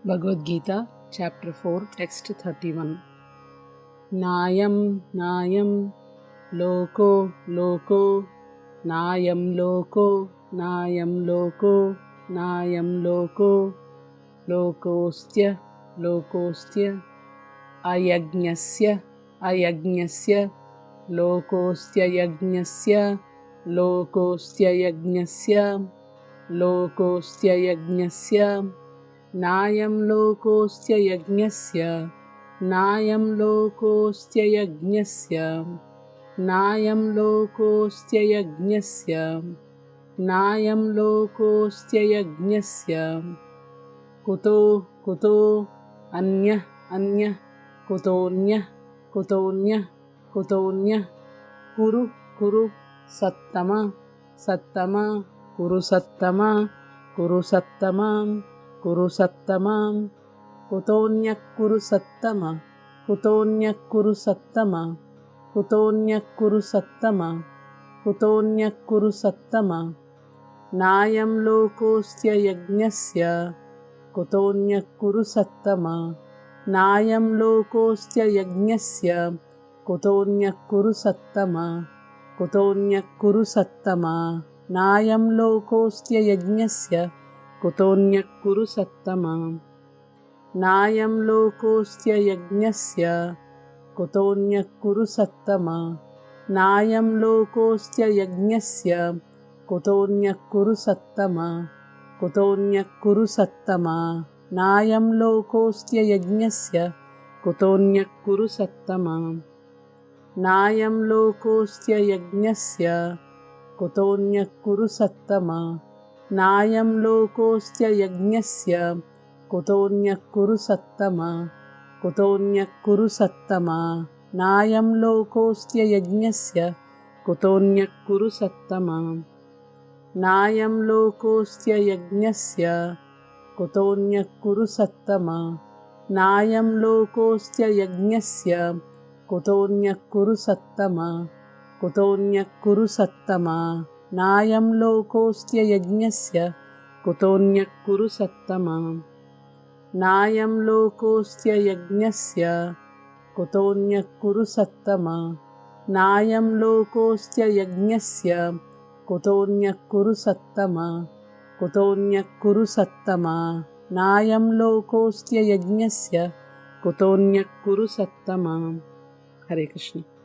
Bhagavad Gita, Chapter 4, Text 31. Nayam Nayam Loko Loko Nayam Loko Nayam Loko Nayam Loko Lokostya Lokostya Ayajñasya Ayajñasya Lokostya Yajñasya Lokostya Yajñasya Lokostya Yajñasya Nayam lokostya yajñasya, Nayam lokostya yajñasya, Nayam lokostya yajñasya, Nayam lokostya yajñasya, Kuto Kuto Anya Anya Kutonya Kutonya Kutonya, Kuru Kuru Sattama Sattama Kuru Sattama Kuru Sattamam Kuru Sattamam, Kutonyak Kuru Sattama, Kutonyak Kuru Sattama, Kutonyak Kuru Sattama, Kutonyak Kuru Sattama, Nayam Lokostya Yajñasya, Kutonyak Kuru Sattama, Nayam Lokostya Yajñasya, Kutonyak Kuru Sattama, Kutonyak Kuru Sattama, Nayam Lokostya Yajñasya, Kutonyak Kuru Sattama, Nayam lokostya yajñasya, Kutonyak Kuru Sattama, Nayam lokostya yajñasya, Kutonyak Kuru Sattama, Kutonyak Kuru Sattama, Nayam lokostya yajñasya, Kutonyak Kuru Sattama, Nayam lokostya yajñasya, Kutonyak Kuru Sattama, Nayam lokostya yajñasya, Kutonyak Kuru Sattama, Kutonyak Kuru Sattama, Nayam lokostya yajñasya, Kutonyak Kuru Sattama, Nayam lokostya yajñasya, Kutonyak Kuru Sattama, Nayam lokostya yajñasya, Kutonyak Kuru Sattama, Kutonyak Kuru Sattama, Nayam lokostya yajñasya, Kutonyak Kuru Sattama, Nayam lokostya yajñasya, Kutonyak Kuru Sattama, Nayam lokostya yajñasya, Kutonyak Kuru Sattama, Kutonyak Kuru Sattama, Nayam lokostya yajñasya, Kutonyak Kuru Sattama. Hare Krishna.